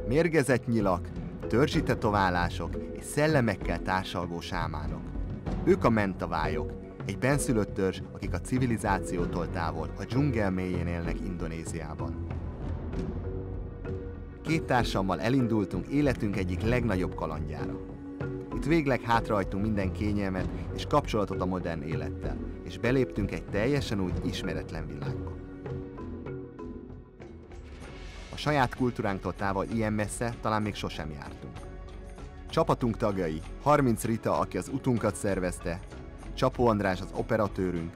Mérgezett nyilak, törzsi tetoválások és szellemekkel társalgó sámánok. Ők a mentavályok, egy benszülött törzs, akik a civilizációtól távol, a dzsungel mélyén élnek Indonéziában. Két társammal elindultunk életünk egyik legnagyobb kalandjára. Itt végleg hátrahagytunk minden kényelmet és kapcsolatot a modern élettel, és beléptünk egy teljesen új, ismeretlen világba. A saját kultúránktól távol ilyen messze talán még sosem jártunk. Csapatunk tagjai, 30 Rita, aki az utunkat szervezte, Csapó András az operatőrünk,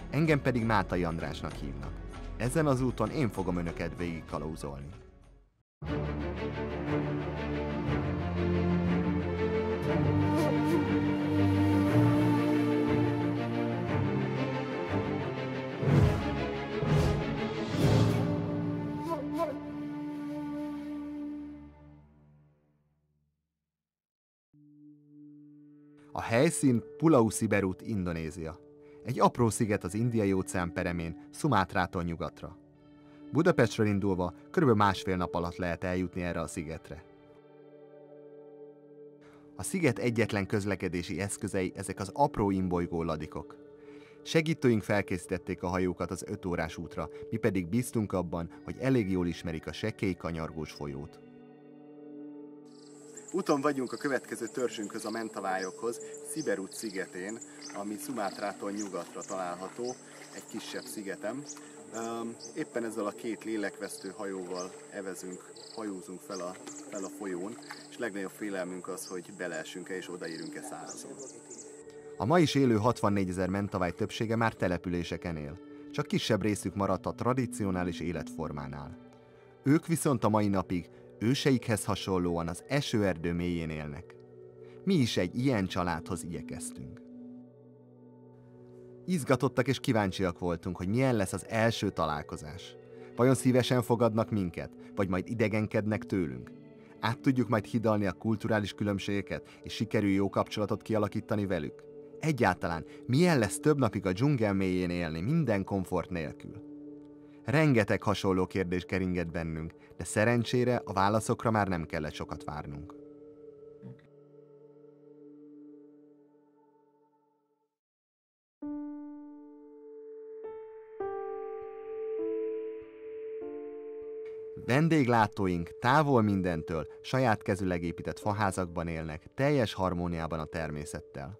engem pedig Mátai Andrásnak hívnak. Ezen az úton én fogom önöket végig kalauzolni. A helyszín Pulau Siberut, Indonézia. Egy apró sziget az Indiai-óceán peremén, Szumátrától nyugatra. Budapestről indulva kb. Másfél nap alatt lehet eljutni erre a szigetre. A sziget egyetlen közlekedési eszközei ezek az apró imbolygó ladikok. Segítőink felkészítették a hajókat az 5 órás útra, mi pedig bíztunk abban, hogy elég jól ismerik a sekély kanyargós folyót. Úton vagyunk a következő törzsünkhöz, a mentavályokhoz, Siberut szigetén, ami Szumátrától nyugatra található, egy kisebb szigetem. Éppen ezzel a két lélekvesztő hajóval hajózunk fel a folyón, és legnagyobb félelmünk az, hogy beleesünk-e és odaérünk-e szárazon. A ma is élő 64 000 mentavály többsége már településeken él, csak kisebb részük maradt a tradicionális életformánál. Ők viszont a mai napig őseikhez hasonlóan az esőerdő mélyén élnek. Mi is egy ilyen családhoz igyekeztünk. Izgatottak és kíváncsiak voltunk, hogy milyen lesz az első találkozás. Vajon szívesen fogadnak minket, vagy majd idegenkednek tőlünk? Át tudjuk majd hidalni a kulturális különbségeket, és sikerül jó kapcsolatot kialakítani velük? Egyáltalán milyen lesz több napig a dzsungel mélyén élni, minden komfort nélkül? Rengeteg hasonló kérdés keringett bennünk, de szerencsére a válaszokra már nem kellett sokat várnunk. Vendéglátóink távol mindentől, saját kezüleg épített faházakban élnek, teljes harmóniában a természettel.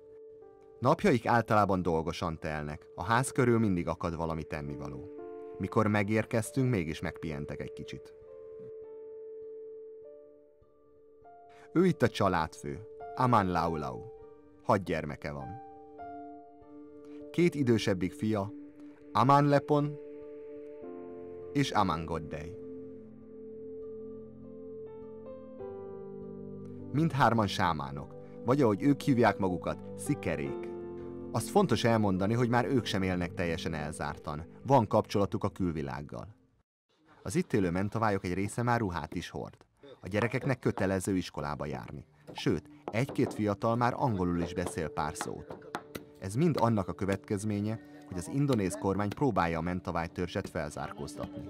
Napjaik általában dolgosan telnek, a ház körül mindig akad valami tennivaló. Mikor megérkeztünk, mégis megpihentek egy kicsit. Ő itt a családfő, Aman Laulau. 6 gyermeke van. 2 idősebbik fia, Aman Lepon és Aman Goddey. Mindhárman sámánok, vagy ahogy ők hívják magukat, szikerék. Azt fontos elmondani, hogy már ők sem élnek teljesen elzártan, van kapcsolatuk a külvilággal. Az itt élő mentavályok egy része már ruhát is hord. A gyerekeknek kötelező iskolába járni. Sőt, 1-2 fiatal már angolul is beszél pár szót. Ez mind annak a következménye, hogy az indonéz kormány próbálja a mentavály törzset felzárkóztatni.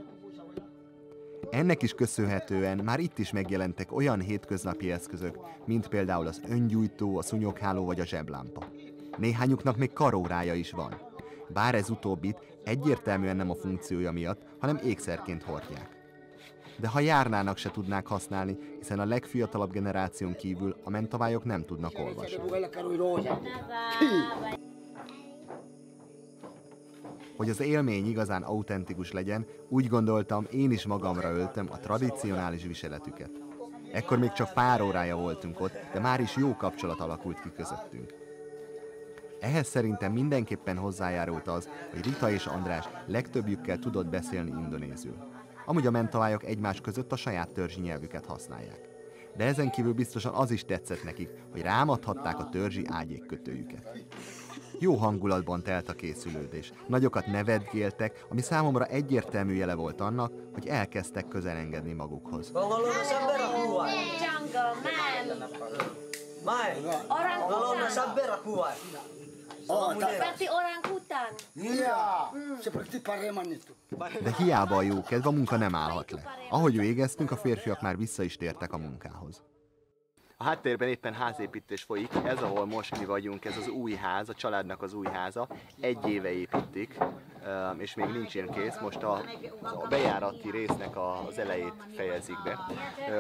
Ennek is köszönhetően már itt is megjelentek olyan hétköznapi eszközök, mint például az öngyújtó, a szúnyogháló vagy a zseblámpa. Néhányuknak még karórája is van, bár ez utóbbit egyértelműen nem a funkciója miatt, hanem ékszerként hordják. De ha járnának, se tudnák használni, hiszen a legfiatalabb generáción kívül a mentavályok nem tudnak olvasni. Hogy az élmény igazán autentikus legyen, úgy gondoltam, én is magamra öltöm a tradicionális viseletüket. Ekkor még csak pár órája voltunk ott, de már is jó kapcsolat alakult ki közöttünk. Ehhez szerintem mindenképpen hozzájárult az, hogy Rita és András legtöbbjükkel tudott beszélni indonézül. Amúgy a mentavályok egymás között a saját törzsi nyelvüket használják. De ezen kívül biztosan az is tetszett nekik, hogy rámadhatták a törzsi ágyékkötőjüket. Jó hangulatban telt a készülődés. Nagyokat nevetgéltek, ami számomra egyértelmű jele volt annak, hogy elkezdtek közelengedni magukhoz. Seperti orang-hutan. Iya, seperti pareman itu. De hiába a jókedv, a munka nem állhat le. Ahogy végeztünk, a férfiak már vissza is tértek a munkához. A háttérben éppen házépítés folyik, ez ahol most mi vagyunk, ez az új ház, a családnak az új háza. 1 éve építik, és még nincs ilyen kész, most a bejárati résznek az elejét fejezik be.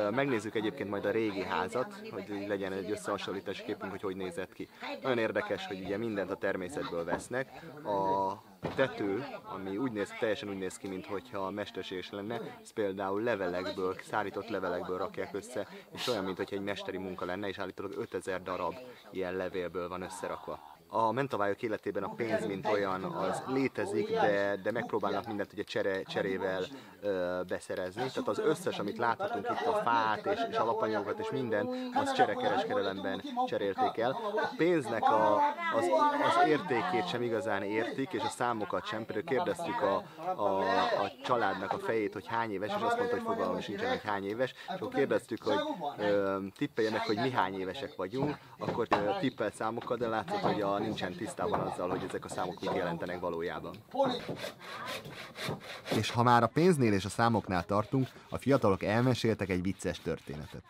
Megnézzük egyébként majd a régi házat, hogy legyen egy összehasonlítási képünk, hogy nézett ki. Nagyon érdekes, hogy ugye mindent a természetből vesznek. A tető, ami teljesen úgy néz ki, mintha mesterséges lenne, ez például levelekből, szárított levelekből rakják össze, és olyan, mintha egy mesteri munka lenne, és állítólag 5000 darab ilyen levélből van összerakva. A mentavajok életében a pénz, mint olyan, az létezik, de megpróbálnak mindent ugye cserével beszerezni. Tehát az összes, amit láthatunk itt, a fát és alapanyagokat és minden, az cserekereskedelemben cserélték el. A pénznek az értékét sem igazán értik, és a számokat sem. Például kérdeztük a családnak a fejét, hogy hány éves, és azt mondta, hogy fogalmam sincsen, hogy hány éves. És akkor kérdeztük, hogy tippeljenek, hogy mi hány évesek vagyunk, akkor tippelt számokkal, de látszott, hogy nincsen tisztában azzal, hogy ezek a számok mit jelentenek valójában. És ha már a pénznél és a számoknál tartunk, a fiatalok elmeséltek egy vicces történetet.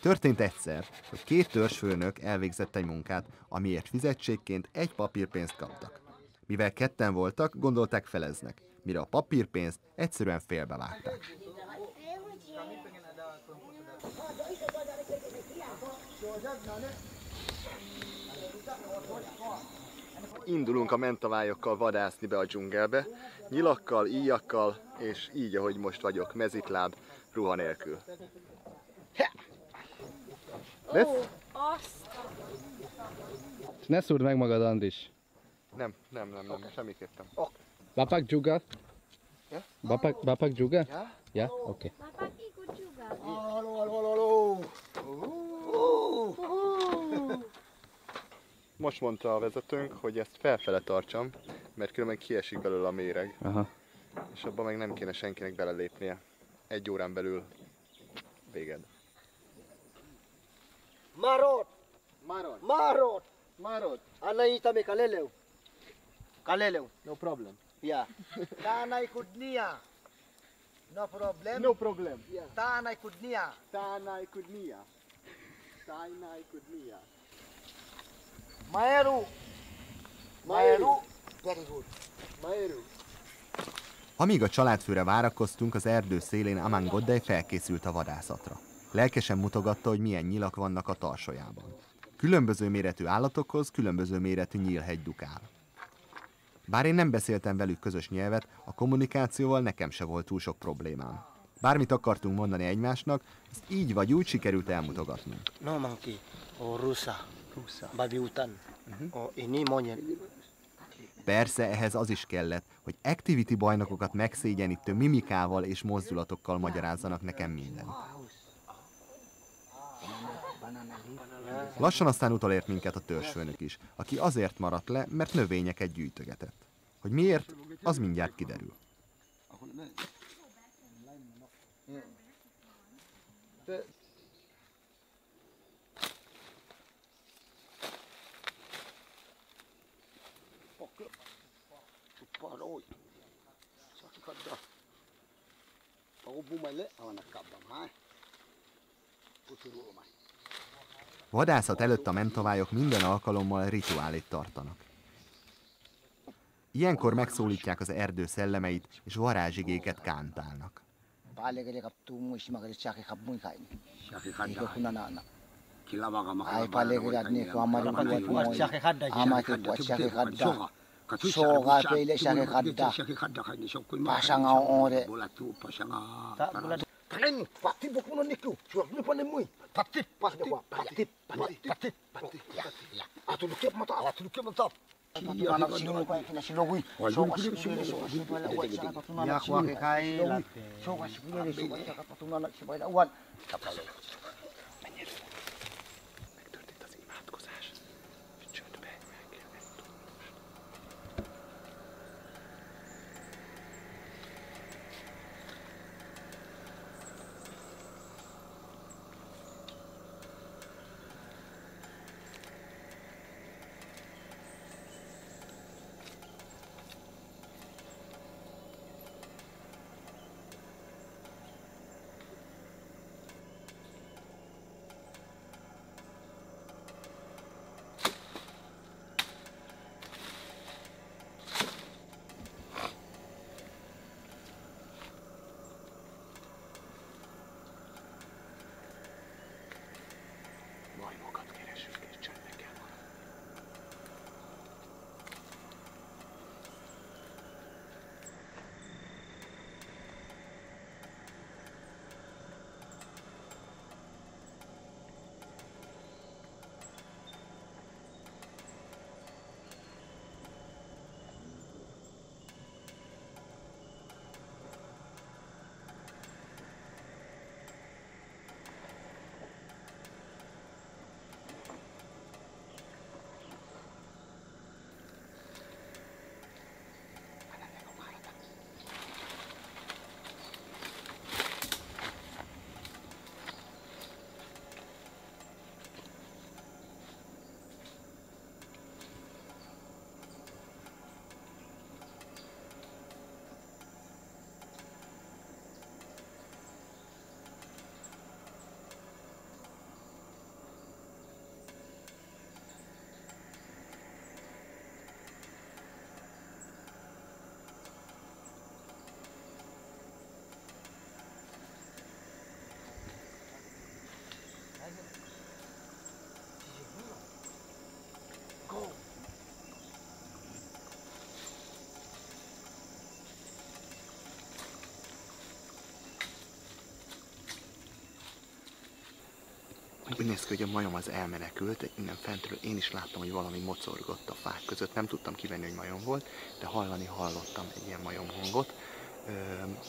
Történt egyszer, hogy 2 törzsfőnök elvégzett egy munkát, amiért fizetségként 1 papírpénzt kaptak. Mivel ketten voltak, gondolták feleznek, mire a papírpénzt egyszerűen félbevágták. Indulunk a mentavályokkal vadászni be a dzsungelbe, nyilakkal, íjakkal, és így, ahogy most vagyok, mezitláb, ruha nélkül. Ó, azt! Ne szúrd meg magad, Andris. Nem, semmiképpen. Bapak juga? Ja? Bapak juga? Ja? Ja? Oké. Bapak ikut juga. Halló. Most mondta a vezetőnk, hogy ezt felfele tartsam, mert különben kiesik belőle a méreg. Aha. És abban meg nem kéne senkinek belelépnie. 1 órán belül véged. Marot. Anai tami kaleleu. No problem. Ya. Tanai kudnia. No problem. No problem. Tanai kudnia. Tánai kudnia. Maeru. Very good. Amíg a családfőre várakoztunk, az erdő szélén Aman Goddej felkészült a vadászatra. Lelkesen mutogatta, hogy milyen nyilak vannak a tarsajában. Különböző méretű állatokhoz különböző méretű nyílhegy dukál. Bár én nem beszéltem velük közös nyelvet, a kommunikációval nekem se volt túl sok problémám. Bármit akartunk mondani egymásnak, ezt így vagy úgy sikerült elmutogatnunk. No monkey. Rusa. Babi utan. Ini monyet. Persze ehhez az is kellett, hogy activity bajnokokat megszégyenítő mimikával és mozdulatokkal magyarázzanak nekem mindent. Lassan aztán utolért minket a törzsfőnök is, aki azért maradt le, mert növényeket gyűjtögetett. Hogy miért, az mindjárt kiderül. Vadászat előtt a mentavállyok minden alkalommal rituálét tartanak. Ilyenkor megszólítják az erdő szellemeit, és varázsigéket kántálnak. Megtörtént az imádkozás. Csöndbe meg kell menni. Úgy néz ki, hogy a majom az elmenekült, innen fentről én is láttam, hogy valami mocorgott a fák között, nem tudtam kivenni, hogy majom volt, de hallottam egy ilyen majom hangot.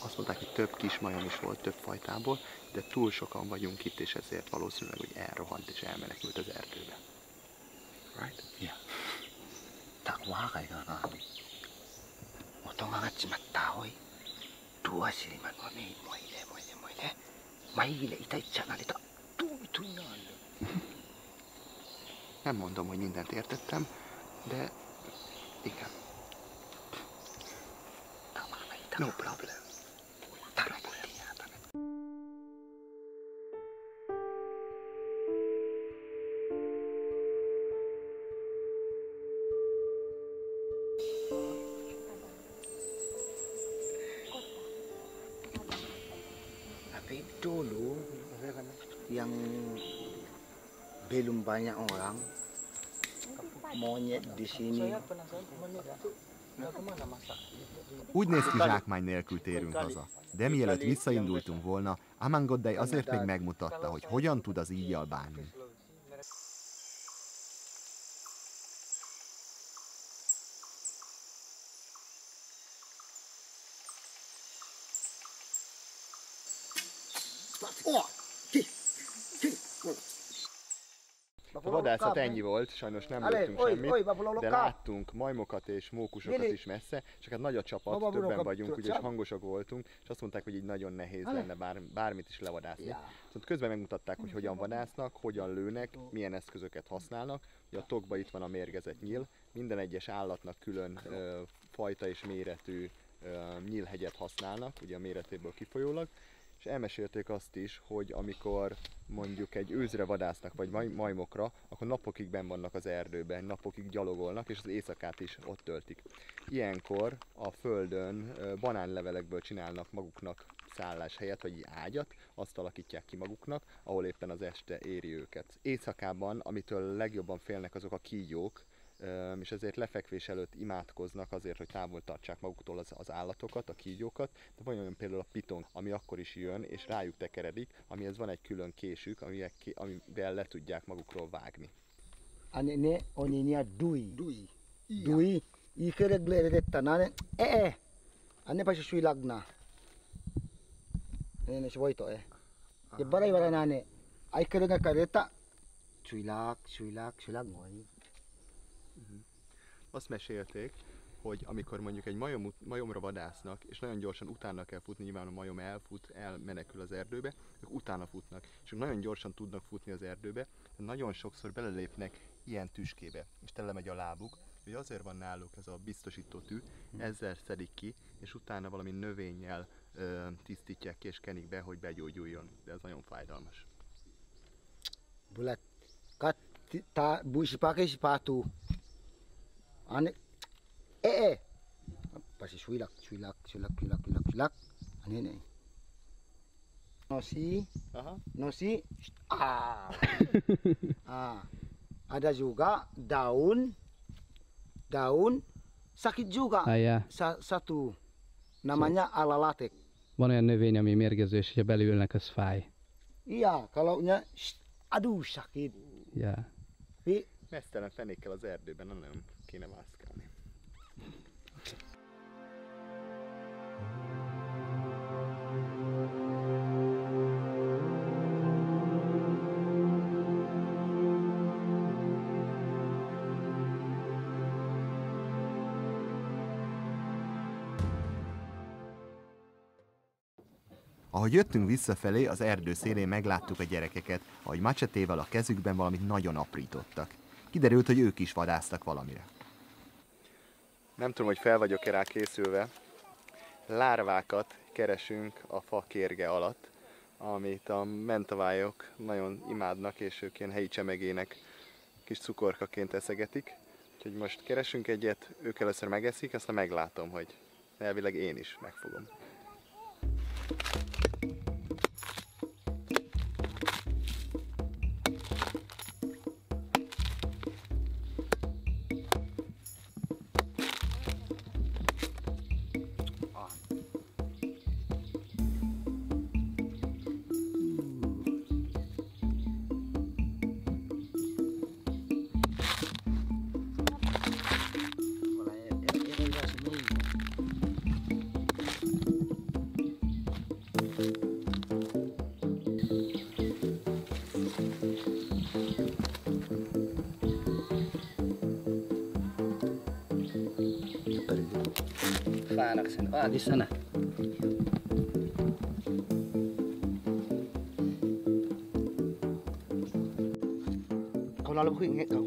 Azt mondták, hogy több kis majom is volt több fajtából, de túl sokan vagyunk itt, és ezért valószínűleg, hogy elrohant és elmenekült az erdőbe. Right? Yeah. takwaakaiga motongagatsimataoi tuasiliman oni moile maile itaicsanalita tuituinaalle. Nem mondom, hogy mindent értettem, de igen. No problem. Tapi dulu yang belum banyak orang monyet di sini. Úgy néz ki, zsákmány nélkül térünk haza. De mielőtt visszaindultunk volna, Amangoddai azért még megmutatta, hogy hogyan tud az íjjal bánni. A vadászat ennyi volt, sajnos nem lőttünk semmit, de láttunk majmokat és mókusokat is messze, csak hát nagy a csapat, többen vagyunk, úgyis hangosak voltunk, és azt mondták, hogy így nagyon nehéz lenne bármit is levadászni. Szóval közben megmutatták, hogy hogyan vadásznak, hogyan lőnek, milyen eszközöket használnak. Ugye a tokba itt van a mérgezett nyíl, minden egyes állatnak külön fajta és méretű nyílhegyet használnak, ugye a méretéből kifolyólag. És elmesélték azt is, hogy amikor mondjuk egy őzre vadásznak, vagy majmokra, akkor napokig benn vannak az erdőben, napokig gyalogolnak, és az éjszakát is ott töltik. Ilyenkor a földön banánlevelekből csinálnak maguknak szálláshelyet, vagy ágyat, azt alakítják ki maguknak, ahol éppen az este éri őket. Éjszakában, amitől legjobban félnek, azok a kígyók, és ezért lefekvés előtt imádkoznak azért, hogy távol tartsák maguktól az állatokat, a kígyókat, de van olyan például a piton, ami akkor is jön, és rájuk tekeredik, amihez van egy külön késük, amivel le tudják magukról vágni. Anene oninia dui ikereglete nane ane pasi suilagna ene svoito je barai bara nane ai kerega kareta suilag moi. Azt mesélték, hogy amikor mondjuk egy majomra vadásznak, és nagyon gyorsan utána kell futni, nyilván a majom elmenekül az erdőbe, ők utána futnak, és ők nagyon gyorsan tudnak futni az erdőbe, de nagyon sokszor belelépnek ilyen tüskébe, és tele megy a lábuk, hogy azért van náluk ez a biztosító tű, ezzel szedik ki, és utána valami növényel tisztítják ki és kenik be, hogy begyógyuljon, de ez nagyon fájdalmas. Bulat kat ta busi pakai sepatu ane pasti suilak ane nosi ada juga daun sakit juga satu namanya alalatek. Van olyan növény, ami mérgező, és ha belülnek, az fáj. Iya, kalaunya aduh sakit. Yeah. Mesztelen fenékkel az erdőben nem kéne mászkálni. Ahogy jöttünk visszafelé, az erdő szélén megláttuk a gyerekeket, ahogy macsetével a kezükben valamit nagyon aprítottak. Kiderült, hogy ők is vadásztak valamire. Nem tudom, hogy fel vagyok-e rá készülve. Lárvákat keresünk a fa kérge alatt, amit a mentavályok nagyon imádnak, és ők ilyen helyi csemegének kis cukorkaként eszegetik. Úgyhogy most keresünk egyet, ők először megeszik, aztán meglátom, hogy elvileg én is megfogom. anak sen. Di sana. Kau lalu hui ngek kau.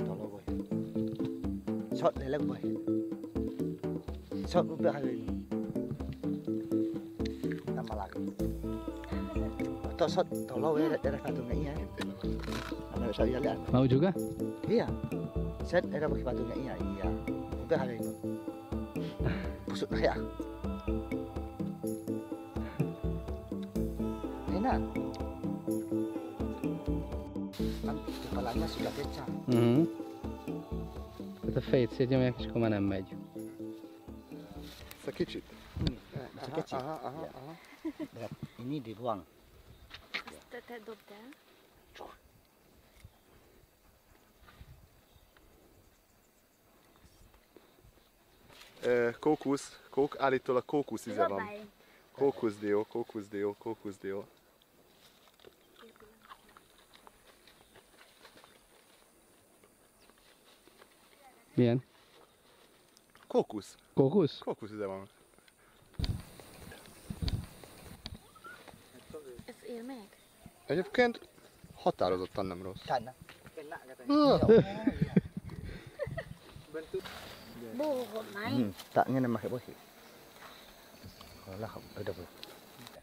Tolong boy. Shot lelak boy. Shot udah hari ini. Tambah lagi. Atau shot tolong ya dari batu nggak iya. Anda bisa lihat. Mau juga? Iya. Shot dari batu nggak iya. Iya. Udah hari ini. Busuk ya. Enak. Kepalanya sudah pecah. Hát a fejét szégyomják, és akkor már nem megy. Ezt a kicsit. Kecil. Berat. Ini dibuang. Te dobd el. Állítólag kókuszíze van. Dobálj. Kókuszdió. Milyen? Kókusz. Kókusz? Kókuszíze van. Ez él meg? Egyébként határozottan nem rossz. Kan. Buhol mai. Tak ngene pakai bos. Lah, udah boleh.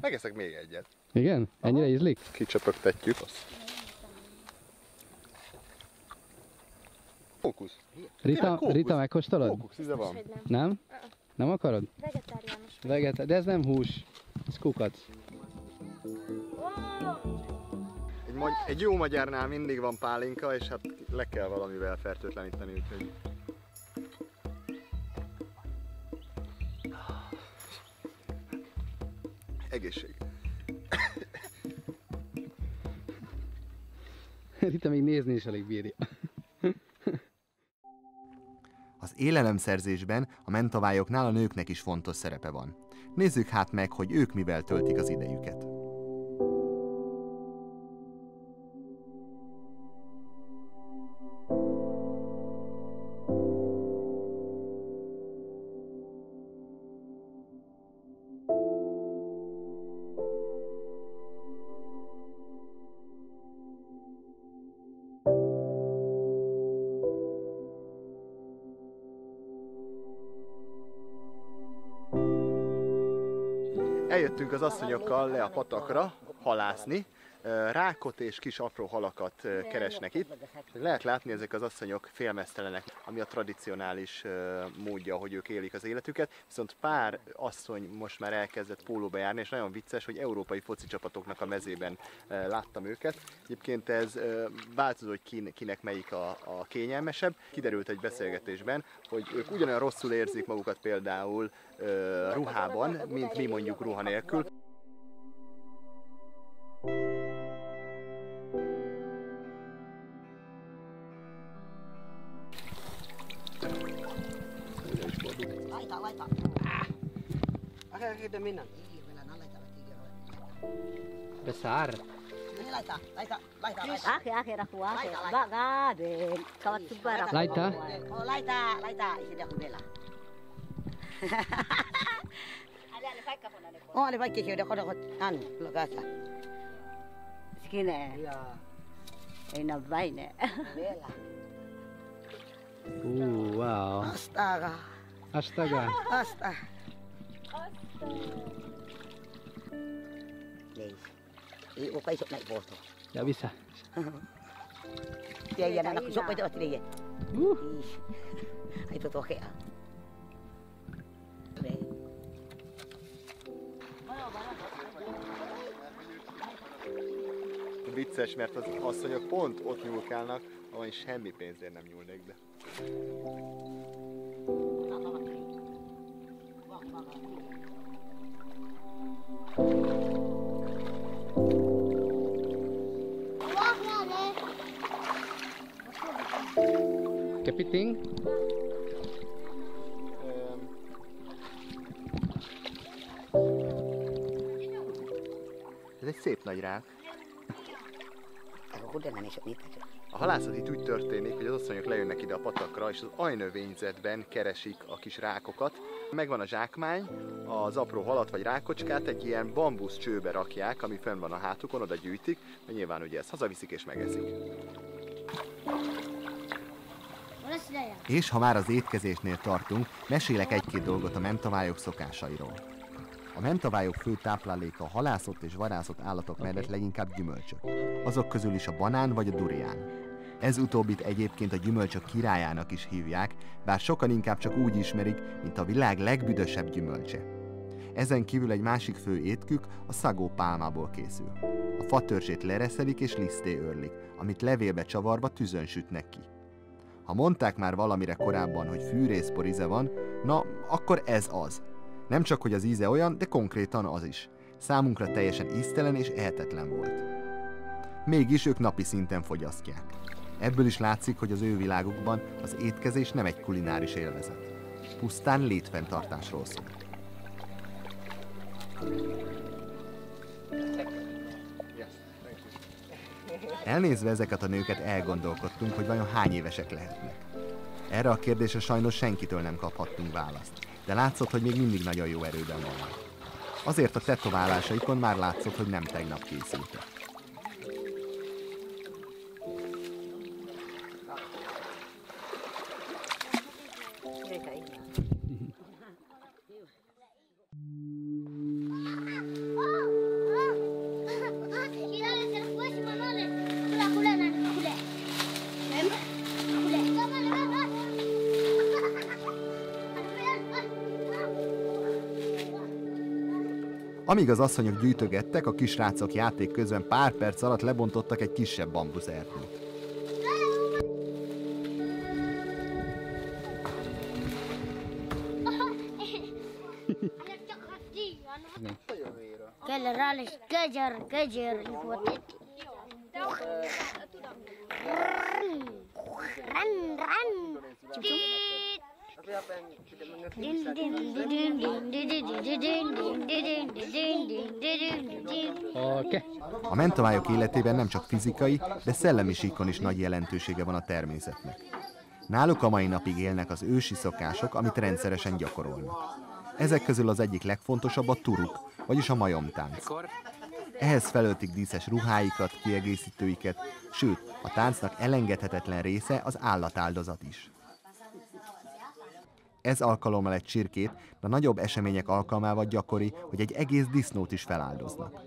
Megeszek még egyet. Igen? Ennyire ízlik? Kicsöpögtetjük. Kókusz. Rita, megkóstolod? Kókuszíze van. Hogy nem. Nem? Nem akarod? Vegetáriánus. De ez nem hús. Ez kukac. Egy jó magyarnál mindig van pálinka, és hát le kell valamivel fertőtleníteni, úgyhogy... Egészség. Rita még nézni is alig bírja. Az élelemszerzésben a mentavályoknál a nőknek is fontos szerepe van. Nézzük hát meg, hogy ők mivel töltik az idejüket. Eljöttünk az asszonyokkal le a patakra halászni, rákot és kis apró halakat keresnek itt. Lehet látni, ezek az asszonyok félmeztelenek, ami a tradicionális módja, hogy ők élik az életüket. Viszont pár asszony most már elkezdett pólóba járni, és nagyon vicces, hogy európai foci csapatoknak a mezében láttam őket. Egyébként ez változó, hogy kinek melyik a kényelmesebb. Kiderült egy beszélgetésben, hogy ők ugyanolyan rosszul érzik magukat például ruhában, mint mi mondjuk ruha nélkül. Besar. Akhir aku akhir. Bak gaden. Kawat sebar aku. Laita? Oh laita. Isi dah kubela. Oh ada pakai kau dah kau anu lagasa. Sikine. Ya. Ina baine. Bela. Wow. Astaga. Astaga. I okay sok naik bos tu. Ya bisa. Dia anak sok itu asli dia. Itu tu okey. Vicces, mert az asszonyok pont ott nyúlkálnak, ahol semmi pénzért nem nyúlnék be. Kepiting? Ez egy szép nagy rák. Aku dah nani sok ni tak. A halászat itt úgy történik, hogy az asszonyok lejönnek ide a patakra, és az ajnövényzetben keresik a kis rákokat. Megvan a zsákmány, az apró halat vagy rákocskát egy ilyen bambusz csőbe rakják, ami fenn van a hátukon, oda gyűjtik, mert nyilván ugye ezt hazaviszik és megeszik. És ha már az étkezésnél tartunk, mesélek egy-két dolgot a mentavállyok szokásairól. A mentavállyok fő tápláléka a halászott és vadászott állatok mellett leginkább gyümölcsök. Azok közül is a banán vagy a durián. Ez utóbbit egyébként a gyümölcsök királyának is hívják, bár sokan inkább csak úgy ismerik, mint a világ legbüdösebb gyümölcse. Ezen kívül egy másik fő étkük a szagó pálmából készül. A fatörzsét lereszelik és liszté őrlik, amit levélbe csavarva tüzön sütnek ki. Ha mondták már valamire korábban, hogy fűrészpor íze van, na, akkor ez az. Nem csak, hogy az íze olyan, de konkrétan az is. Számunkra teljesen íztelen és ehetetlen volt. Mégis ők napi szinten fogyasztják. Ebből is látszik, hogy az ő világukban az étkezés nem egy kulináris élvezet. Pusztán létfenntartásról szól. Elnézve ezeket a nőket elgondolkodtunk, hogy vajon hány évesek lehetnek. Erre a kérdésre sajnos senkitől nem kaphattunk választ, de látszott, hogy még mindig nagyon jó erőben vannak. Azért a tetoválásaikon már látszott, hogy nem tegnap készültek. Amíg az asszonyok gyűjtögettek, a kisrácok játék közben pár perc alatt lebontottak egy kisebb bambuszerdőt. A mentavállyok életében nem csak fizikai, de szellemi síkon is nagy jelentősége van a természetnek. Náluk a mai napig élnek az ősi szokások, amit rendszeresen gyakorolnak. Ezek közül az egyik legfontosabb a turuk, vagyis a majomtánc. Ehhez felöltik díszes ruháikat, kiegészítőiket, sőt, a táncnak elengedhetetlen része az állatáldozat is. Ez alkalommal egy csirkét, de a nagyobb események alkalmával gyakori, hogy egy egész disznót is feláldoznak.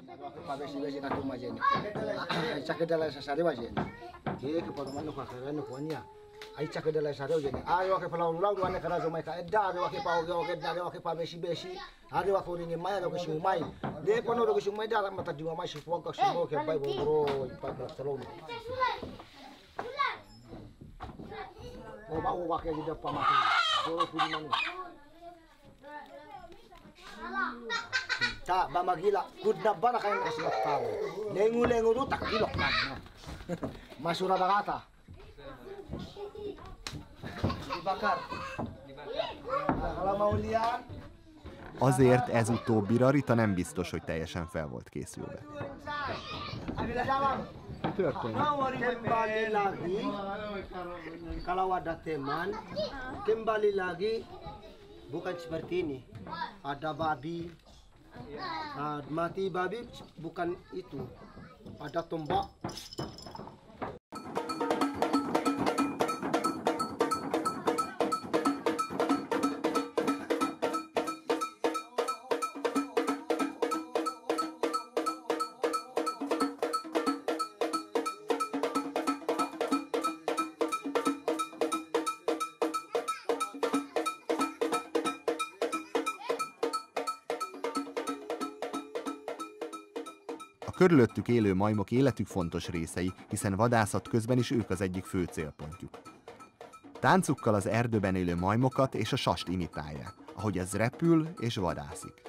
Tak, ba magila, kudna bara kayo kasinap tao. Lengu-lengu do tak kilok na. Masura bagata. Dibakar. Kalau mau lihat. Azért ez utóbbira Rita nem biztos, hogy teljesen fel volt készülve. Kembali lagi, kalau ada teman, kembali lagi bukan seperti ini. Ada babi, mati babi bukan itu. Ada tombak. A körülöttük élő majmok életük fontos részei, hiszen vadászat közben is ők az egyik fő célpontjuk. Táncukkal az erdőben élő majmokat és a sast imitálják, ahogy ez repül és vadászik.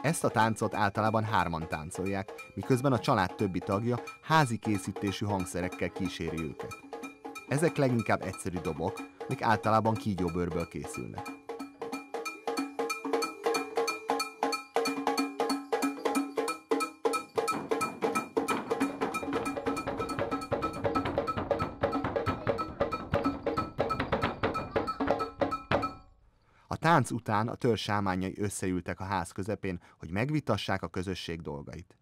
Ezt a táncot általában hárman táncolják, miközben a család többi tagja házi készítésű hangszerekkel kíséri őket. Ezek leginkább egyszerű dobok, mik általában kígyóbőrből készülnek. A tánc után a törzs sámánjai összeültek a ház közepén, hogy megvitassák a közösség dolgait.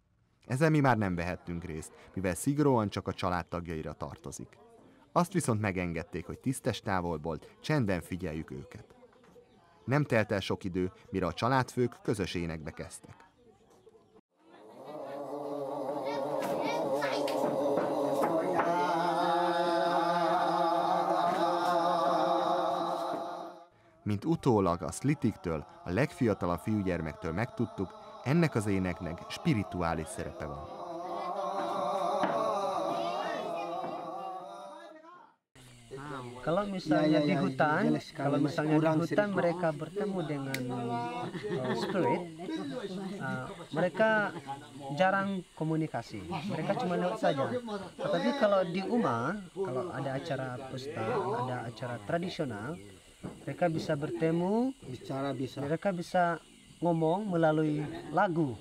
Ezzel mi már nem vehettünk részt, mivel szigorúan csak a családtagjaira tartozik. Azt viszont megengedték, hogy tisztes távolból csendben figyeljük őket. Nem telt el sok idő, mire a családfők közös énekbe kezdtek. Mint utólag a Slitiktől, a legfiatalabb fiúgyermektől megtudtuk, ennek az éneknek spirituális szerepe van. Kalau misalnya di hutan, mereka bertemu dengan spirit, mereka jarang komunikasi, mereka cuma lewat saja. Tetapi kalau di rumah, kalau ada acara pesta, ada acara tradisional, mereka bisa bertemu, mereka bisa ngomong melalui lagu.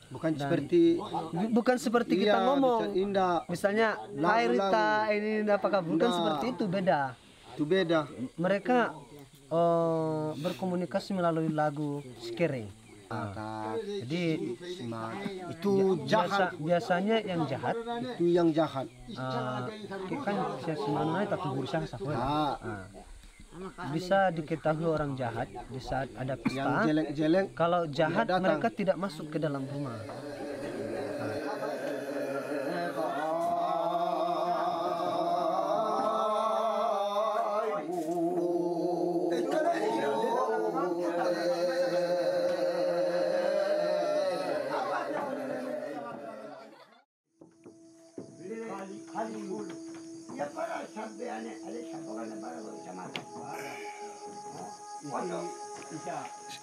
Bukan seperti kita ngomong. Misalnya, hai Rita, ini apakah bukan seperti itu, beda. Mereka berkomunikasi melalui lagu skering. Jadi itu jahat. Biasanya yang jahat. Kan semangat tak berusaha sahur. Bisa diketahui orang jahat di saat ada pesta. Kalau jahat mereka tidak masuk ke dalam rumah.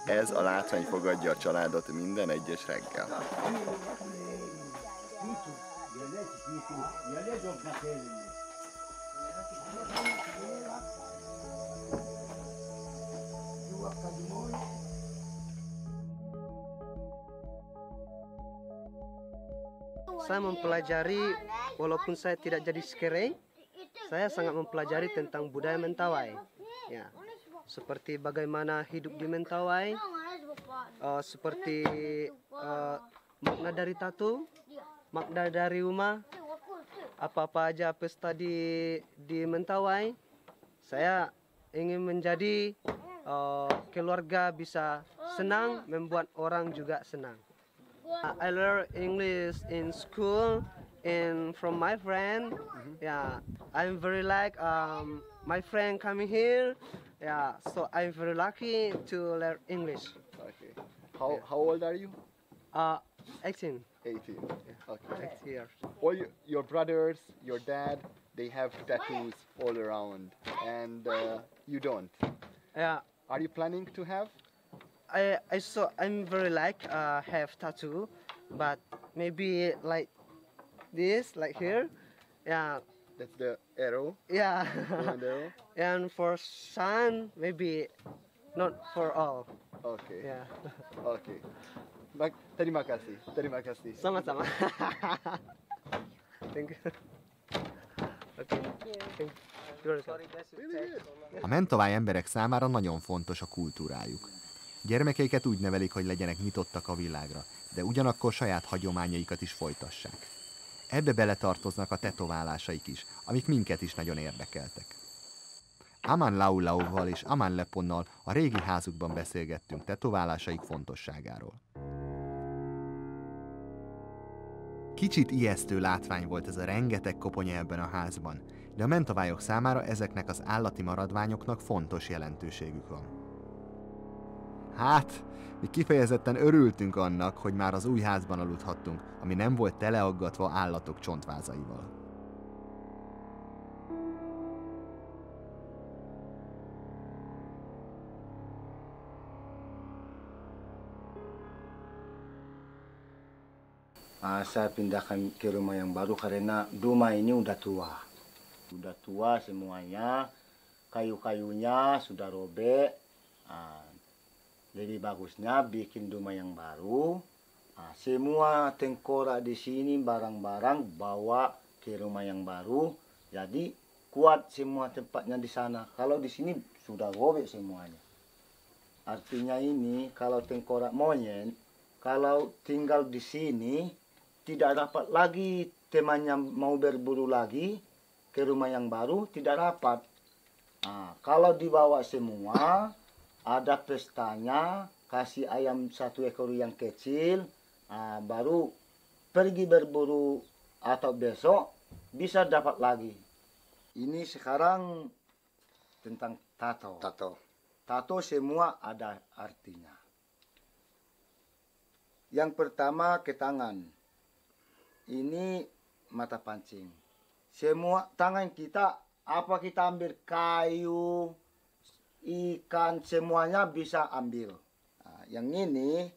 Ez a látvány fogadja a családot minden egyes reggel. Saya mempelajari, walaupun saya tidak jadi skere, saya sangat mempelajari tentang budaya Mentawai. Ya, seperti bagaimana hidup di Mentawai, seperti makna dari tato, makna dari rumah, apa-apa aja pesta di Mentawai. Saya ingin menjadi keluarga bisa senang, membuat orang juga senang. I learn English in school and from my friend. Yeah, I'm very like my friend coming here. Yeah, so I'm very lucky to learn English. Okay. How old are you? 18. 18. Okay. 8 years. All your brothers, your dad, they have tattoos all around, and you don't. Yeah. Are you planning to have? I'm very like have tattoo, but maybe like this, like here. Yeah. That's the arrow. Yeah. Arrow. And for son, maybe not for all. Okay. Yeah. Okay. Terima kasih. Terima kasih. Sama-sama. Thank you. Okay. Thank you. A Mentawai emberek számára nagyon fontos a kultúrájuk. Gyermekeiket úgy nevelik, hogy legyenek nyitottak a világra, de ugyanakkor saját hagyományaikat is folytassák. Ebbe beletartoznak a tetoválásaik is, amik minket is nagyon érdekeltek. Aman Laulauval és Aman Leponnal a régi házukban beszélgettünk tetoválásaik fontosságáról. Kicsit ijesztő látvány volt ez a rengeteg koponya ebben a házban, de a mentawaiok számára ezeknek az állati maradványoknak fontos jelentőségük van. Hát, mi kifejezetten örültünk annak, hogy már az új házban aludhattunk, ami nem volt teleaggatva állatok csontvázaival. Saya pindahkan ke rumah yang baru karena rumah ini udah tua. Udah tua semuanya, kayu-kayunya sudah robek. Lebih bagusnya bikin rumah yang baru. Semua tengkorak di sini barang-barang bawa ke rumah yang baru. Jadi kuat semua tempatnya di sana. Kalau di sini sudah robek semuanya. Artinya ini kalau tengkorak monyet, kalau tinggal di sini tidak dapat lagi temannya mau berburu lagi ke rumah yang baru, tidak dapat. Kalau dibawa semua, ada pestanya, kasih ayam 1 ekor yang kecil, baru pergi berburu atau besok bisa dapat lagi. Ini sekarang tentang tato. Tato semua ada artinya. Yang pertama ke tangan. Ini mata pancing. Semua tangan kita, apa kita ambil kayu, ikan, semuanya bisa ambil. Yang ini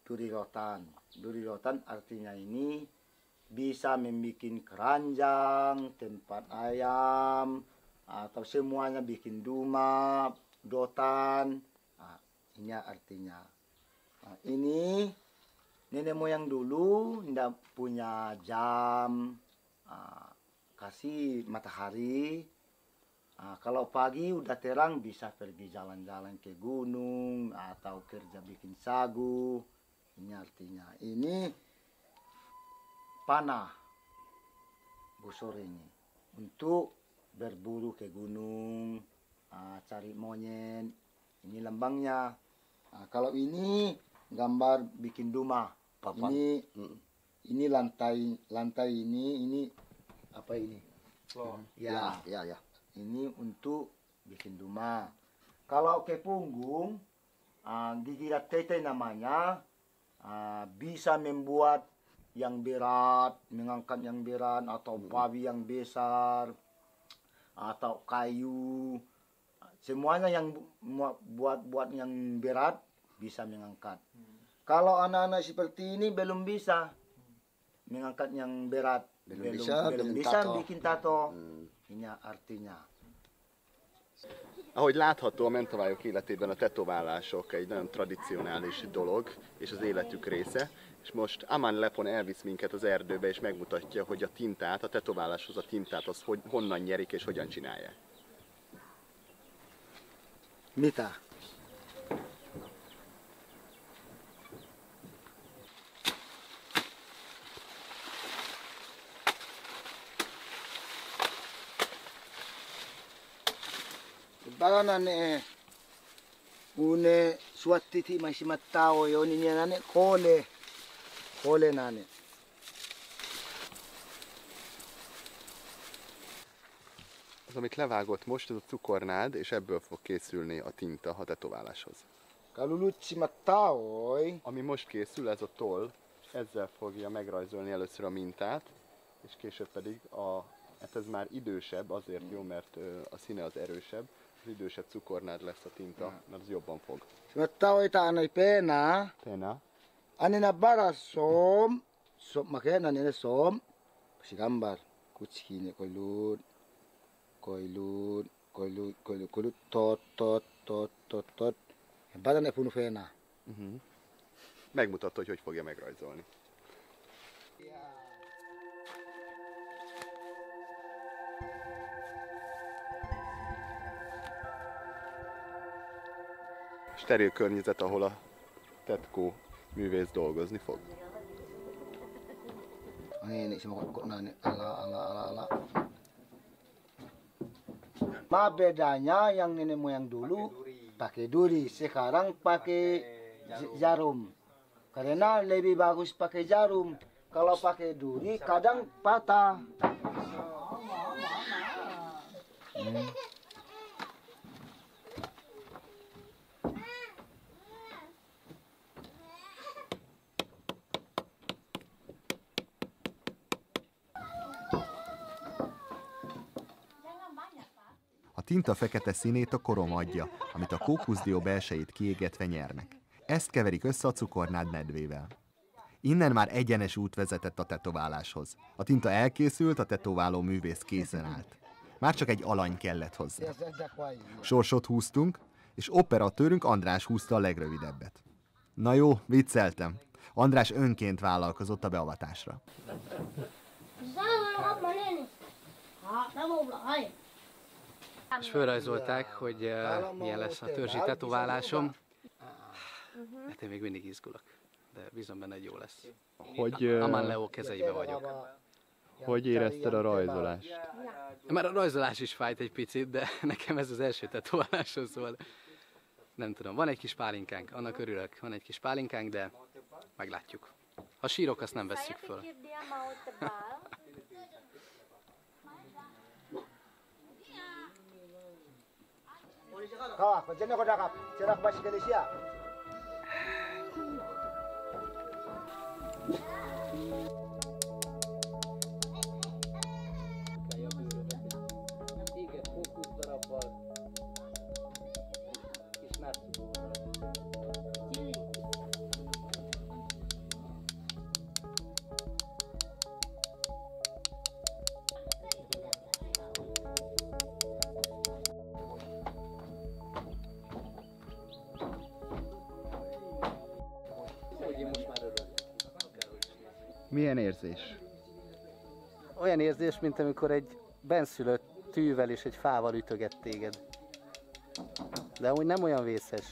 duri rotan. Duri rotan artinya ini bisa membuat keranjang, tempat ayam, atau semuanya bikin rumah, dotan. Ini artinya. Ini nenek moyang dulu tidak punya jam, kasih matahari. Kalau pagi udah terang bisa pergi jalan-jalan ke gunung atau kerja bikin sagu. Ini artinya. Ini panah busur ini untuk berburu ke gunung, cari monyet. Ini lambangnya. Kalau ini gambar bikin rumah. Ini lantai ini apa ini? Ya. Ini untuk bikin rumah. Kalau ke punggung, gigirat tete namanya, bisa membuat yang berat, mengangkat yang berat, atau babi yang besar, atau kayu. Semuanya yang buat yang berat bisa mengangkat. Kalau anak-anak seperti ini belum bisa mengangkat yang berat. Belum bisa bikin tato. Ini artinya. Ahogy látható, a mentavállyok életében a tetoválások egy nagyon tradicionális dolog, és az életük része. És most Aman Lepon elvisz minket az erdőbe, és megmutatja, hogy a tintát, a tetováláshoz a tintát, az honnan nyerik és hogyan csinálják. Mita. Parana ne une suatiti masih matao yoni ni nane kole nane. Az, amit levágott most, ez a cukornád, és ebből fog készülni a tinta a tetováláshoz. Kalulucsi matao. Ami most készül, ez a toll, ezzel fogja megrajzolni először a mintát, és később pedig hát ez már idősebb, azért jó, mert a színe az erősebb. Az idősebb cukornád lesz a tinta, mert az jobban fog. Matao ita anay pena. Ani na bara som makena ni som sigambar kuchine koilud tot. Bara na puno pena. Megmutatta, hogy fogja megrajzolni. Steril környezet, ahol a tetkó művész dolgozni fog. Ma bedanya yang nenek moyang dulu pakai duri, sekarang pakai jarum. Karena lebih bagus pakai jarum. Kalau pakai duri kadang patah. A tinta fekete színét a korom adja, amit a kókuszdió belsejét kiégetve nyernek. Ezt keverik össze a cukornád nedvével. Innen már egyenes út vezetett a tetováláshoz. A tinta elkészült, a tetováló művész készen állt. Már csak egy alany kellett hozzá. Sorsot húztunk, és operatőrünk András húzta a legrövidebbet. Na jó, vicceltem. András önként vállalkozott a beavatásra. És fölrajzolták, hogy milyen lesz a törzsi tetoválásom. Hát én még mindig izgulok, de bízom benne, hogy jó lesz. Aman Leo kezeibe vagyok. Hogy érezted a rajzolást? Már a rajzolás is fájt egy picit, de nekem ez az első tetoválásom, szóval nem tudom. Van egy kis pálinkánk, annak örülök. Van egy kis pálinkánk, de meglátjuk. Ha sírok, azt nem vesszük föl. Kau, macam mana kau dah cerah bahasa Malaysia? Milyen érzés? Olyan érzés, mint amikor egy benszülött tűvel és egy fával ütöget téged. De amúgy nem olyan vészes.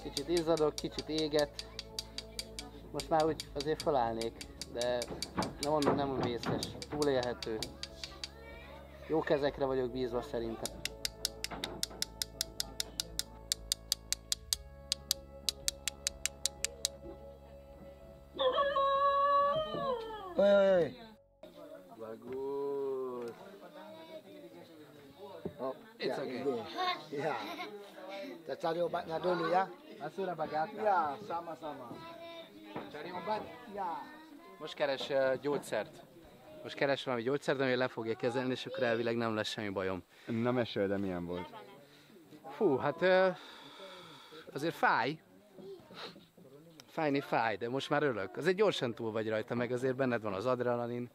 Kicsit izzadok, kicsit éget. Most már úgy azért felállnék, de nem mondom, nem vészes. Túlélhető. Jó kezekre vagyok bízva szerintem. Oi. Bagus. Oh, It's okay. Ya. Kita cari obatnya dulu ya. Masura bagata. Ya, sama-sama. Cari obat? Ya. Most keres gyógyszert. Most keres valami gyógyszert, ami le fogja kezelni, és akkor elvileg nem lesz semmi bajom. Na mesélj, de milyen volt? Fú, hát azért fáj. Fájni fáj, de most már örülök. Azért gyorsan túl vagy rajta, meg azért benned van az adrenalin.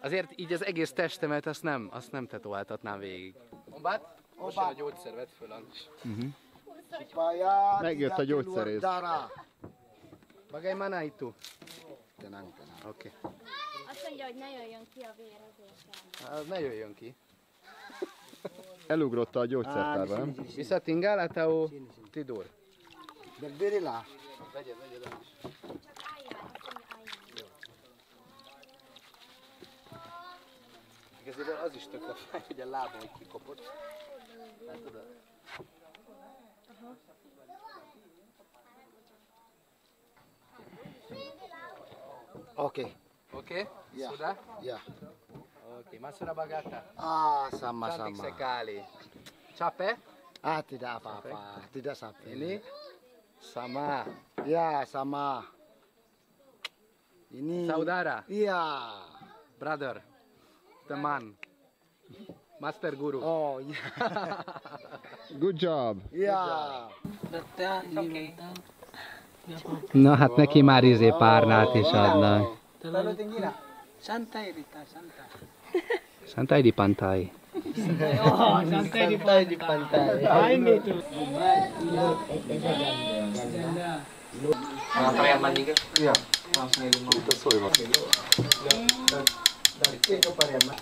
Azért így az egész testemet azt nem tetováltatnám végig. Ombát? Most jön a gyógyszer, vedd föl, Andis. Megjött a gyógyszerész. Bagay mana itu? Tenang. Oké. Azt mondja, hogy ne jöjjön ki a vér, azért Az ne jöjjön ki. Elugrott a gyógyszertárba, nem? Bisa tinggal atau tidur? Berdirilah. Vegyed, Andis. Igazából az is tökre fáj, hogy a lábam így kikopott. Látod? Oke. Oke? Ya. Sudah? Ya. Oke, Masura Bagata. Ah, Cantik sama-sama. sekali. Capek? Ah, tidak apa-apa. Tidak sampai. Ini sama. Ya, sama. Ini Saudara, Iya. brother, teman, master guru. Oh, iya. Good job! Iya. Na hát neki már párnát is adnak. Terlalu tinggi lah. Santai Rita, santai. Santai di pantai. Oh, santai di pantai. Ini tuh.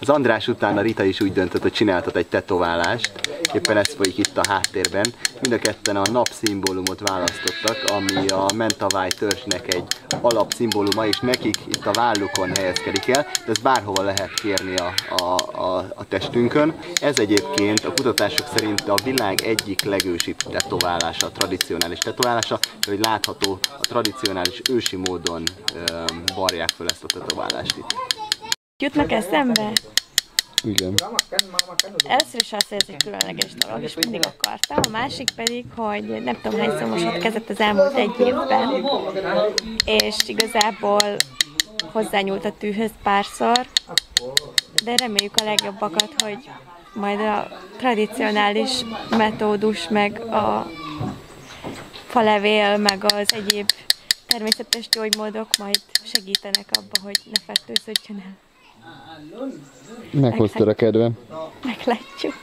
Az András után a Rita is úgy döntött, hogy csináltat egy tetoválást. Éppen ez folyik itt a háttérben. Mind a ketten a napszimbólumot választottak, ami a Mentawai törzsnek egy alapszimbóluma, és nekik itt a vállukon helyezkedik el, de ezt bárhova lehet kérni a testünkön. Ez egyébként a kutatások szerint a világ egyik legősibb tetoválása, a tradicionális tetoválása, hogy látható, a tradicionális ősi módon varják fel ezt a tetoválást itt. Jutnak eszembe? Igen. Először is az, hogy ez egy különleges dolog, és mindig akartam. A másik pedig, hogy nem tudom hányszor mosott kezet az elmúlt egy évben, és igazából hozzányúlt a tűhöz párszor, de reméljük a legjobbakat, hogy majd a tradicionális metódus, meg a falevél, meg az egyéb természetes gyógymódok majd segítenek abba, hogy ne fertőződjön el. Meghoztad a kedvem. Meglátjuk.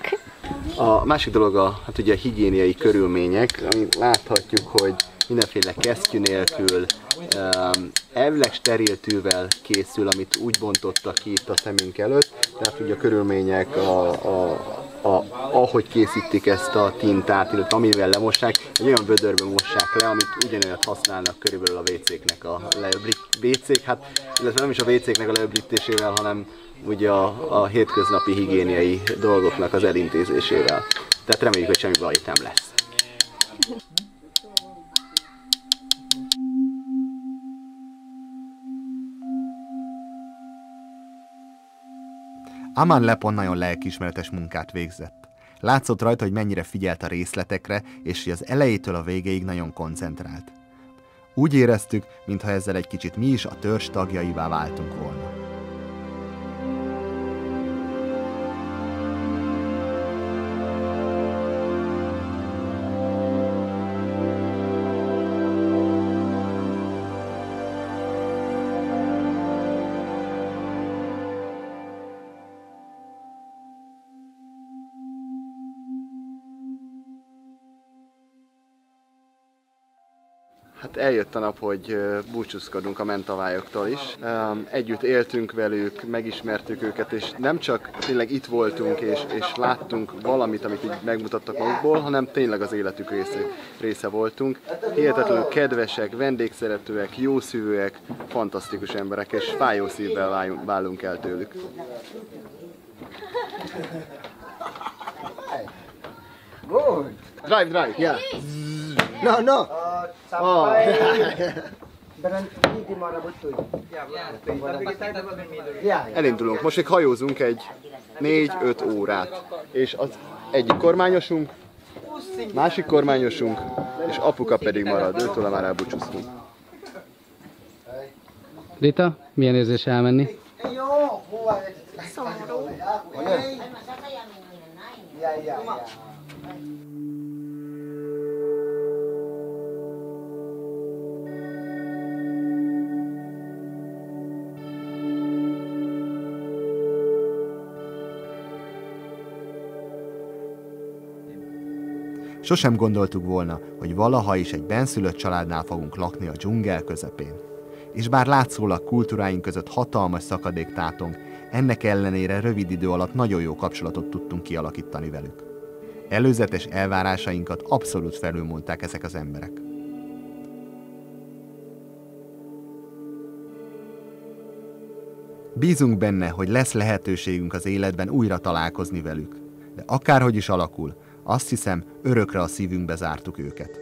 A másik dolog hát ugye a higiéniai körülmények, amit láthatjuk, hogy mindenféle kesztyű nélkül, elvileg steril tűvel készül, amit úgy bontottak ki itt a szemünk előtt, tehát ugye a körülmények, ahogy készítik ezt a tintát, illetve amivel lemossák, egy olyan vödörbe mossák le, amit ugyanolyat használnak körülbelül a WC-knek a WC-k, hát, illetve nem is a WC-knek a leöblítésével, hanem ugye a hétköznapi higiéniai dolgoknak az elintézésével. Tehát reméljük, hogy semmi baj itt nem lesz. Aman Lepon nagyon lelkiismeretes munkát végzett. Látszott rajta, hogy mennyire figyelt a részletekre, és hogy az elejétől a végéig nagyon koncentrált. Úgy éreztük, mintha ezzel egy kicsit mi is a törzs tagjaivá váltunk volna. Hát eljött a nap, hogy búcsúzkodunk a mentavályoktól is. Együtt éltünk velük, megismertük őket, és nem csak tényleg itt voltunk, és láttunk valamit, amit így megmutattak magukból, hanem tényleg az életük része voltunk. Hihetetlenül kedvesek, vendégszeretőek, jószívűek, fantasztikus emberek, és fájó szívvel válunk el tőlük. Good. Drive! Yeah. No. Oh. Berhenti di mana betul. Elindulunk. Most még hajózunk egy 4-5 órát. És az egyik kormányosunk, másik kormányosunk, és apuka pedig marad. Őtől már elbúcsúztunk. Rita, milyen érzés elmenni? Szomorú. Sosem gondoltuk volna, hogy valaha is egy benszülött családnál fogunk lakni a dzsungel közepén. És bár látszólag kultúráink között hatalmas szakadék tátong, ennek ellenére rövid idő alatt nagyon jó kapcsolatot tudtunk kialakítani velük. Előzetes elvárásainkat abszolút felülmúlták ezek az emberek. Bízunk benne, hogy lesz lehetőségünk az életben újra találkozni velük. De akárhogy is alakul, azt hiszem, örökre a szívünkbe zártuk őket.